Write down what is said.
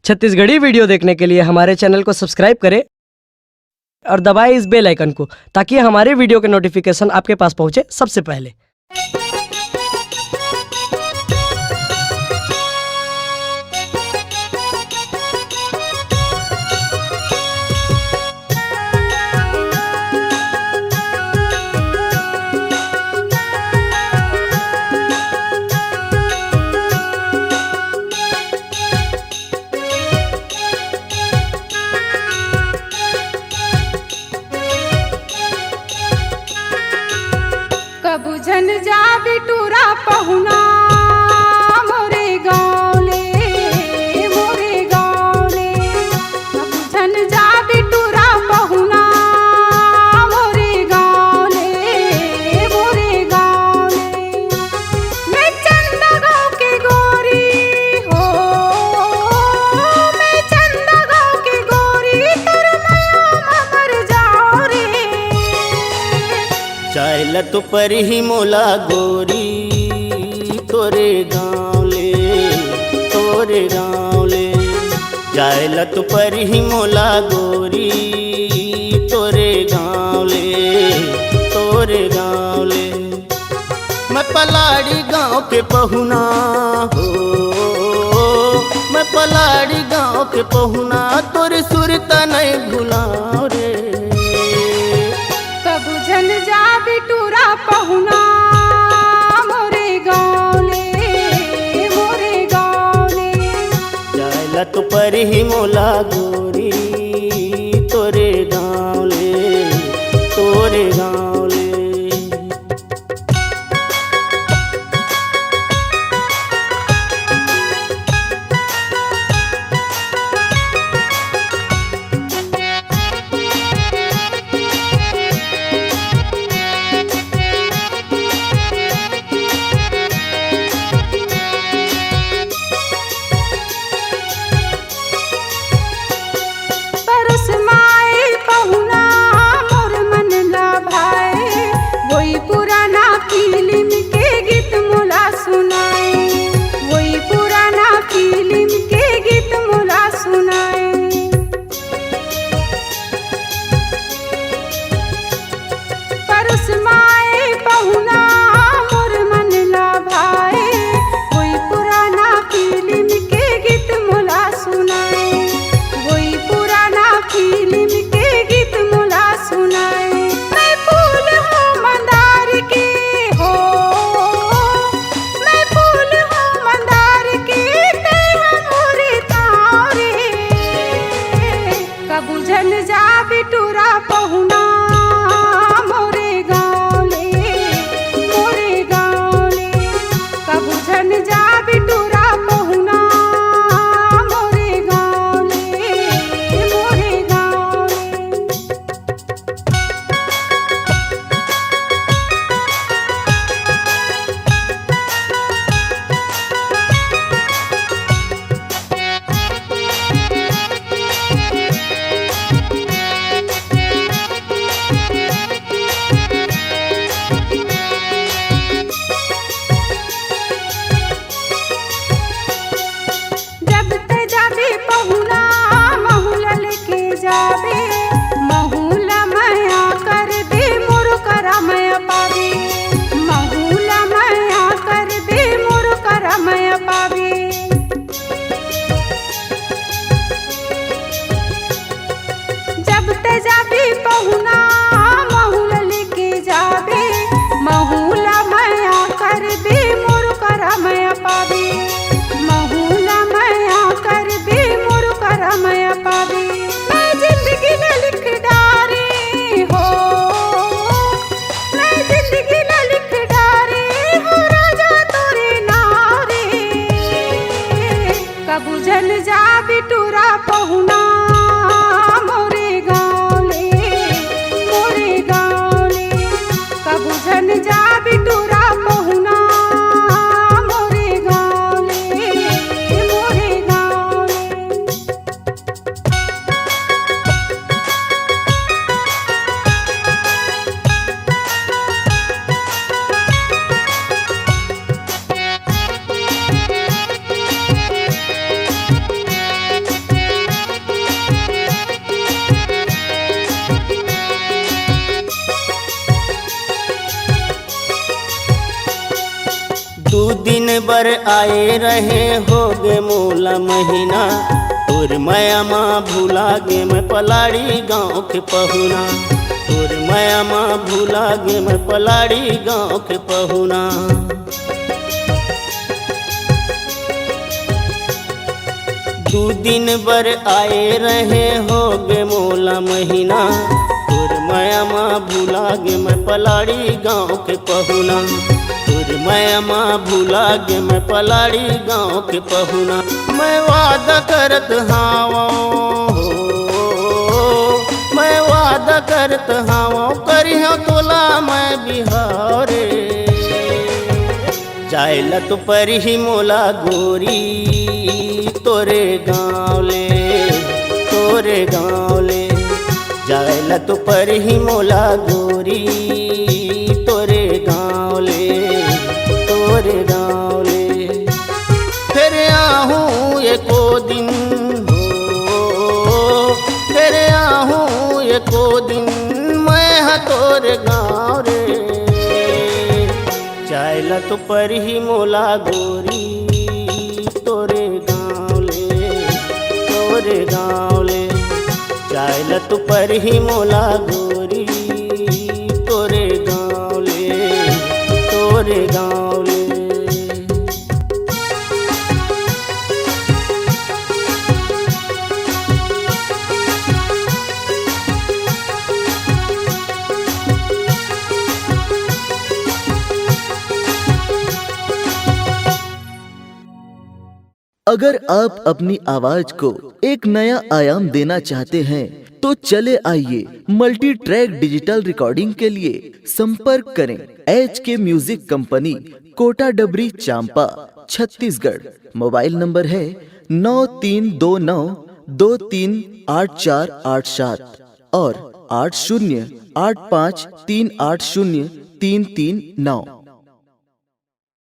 Chhattisgarhi video देखने के लिए हमारे चैनल को सब्सक्राइब करें और दबाएं इस बेल आइकन को ताकि हमारे वीडियो के नोटिफिकेशन आपके पास पहुंचे सबसे पहले। कबू झन जा बिटूरा पहुना मोरे गाँव ले, मोरे गाँव ले। कबू झन जा बिटूरा पहुना मोरे गाँव ले, मोरे गाँव ले। मैं चंदा गाँव के गोरी हो, मैं चंदा गाँव के गोरी तोर मैया मर जाओ रे। चाहला तो पर ही मोला गोरी तोरे गाँव ले, तोरे गाँव ले। चाहला तो पर ही मोला गोरी तोरे गाँव ले, तोरे गाँव ले। मैं पलाड़ी गाँव के पहुना हो, मैं पलाड़ी गाँव के पहुना तोरे सुरता नहीं भुलाओ रे। कबू झन जा बिटूरा पहुना मोरे गाँव ले, मोरे गाँव ले। चाहला तो पर ही मोला गोरी तोरे गाँव ले, तोरे गाँव ले। परस माए पहुना मोर मन ला भाए, वही पुराना फिल्म के गीत मोला सुनाए, वही पुराना फिल्म के गीत मोला सुनाए। परस माए पहुना मोर मन ला भाए, वही पुराना फिल्म के गीत मोला सुनाए, वही पुराना फिल्म के गीत मोला सुनाए। मैं फूल हूँ मंदार के हो, मैं फूल हूँ मंदार के तेरा मोरे तारे। कबू झन जा बिटूरा पहुना मोरे गाँव ले, मोरे गाँव ले। कबू झन जा बिटूरा पहुना मोरे गाँव ले, मोरे गाँव ले। जब ते जाबे पहुना महुला लेके जाबे, महुला माया कर दे मोर करा माया पावे, महुला माया कर दे मोर करा माया पावे। जब ते जाबे पहुना महुला लेके जाबे, महुला माया कर दे मोर करा माया पावे, महुला माया कर दे मोर करा माया पावे। मैं जिंदगी न लिख डारे हो, मैं जिंदगी न लिख डारे हो राजा तोरे नारे। कबू झन जा बिटूरा पहुना मोरे गाँव ले, मोरे गाँव ले। कबू झन जा बिटूरा पहुना मोरे गाँव ले, मोरे गाँव ले। बर आए रहे हो गे मोला महीना, तोर माया माँ भूला गे मैं पलाड़ी गाँव के पहुना, तोर माया माँ भूला गे मैं पलाड़ी गाँव के पहुना। दू दिन बर आए रहे हो गे मोला महीना, तोर माया माँ भूला गे मैं पलाड़ी गाँव के पहुना, तोर माया माँ भूला गे मैं पलाड़ी गाँव के पहुना। मैं वादा करत हावो, मैं वादा करत हावो करियो तोला मैं बिहारे, जायला तो पर ही मोला गोरी तोरे गाँव ले, तोरे गाँव ले, जायला तो पर ही मोला गोरी तोरे गाँव ले, तोरे गाँव ले। फिर आहूँ एको दिन हो, फिर आहूँ एको दिन मैं हाँ तोरे गाँव रे, जायला तो पर ही मोला गोरी तोरे गाँव ले, तोरे गाँव ले, जायला तो पर ही मोला गोरी तोरे गाँव ले, तोरे गाँव ले। अगर आप अपनी आवाज को एक नया आयाम देना चाहते हैं तो चले आइए मल्टी ट्रैक डिजिटल रिकॉर्डिंग के लिए संपर्क करें HK म्यूजिक कंपनी, कोटा डबरी, चांपा, छत्तीसगढ़। मोबाइल नंबर है 9329238487 और 8085380339।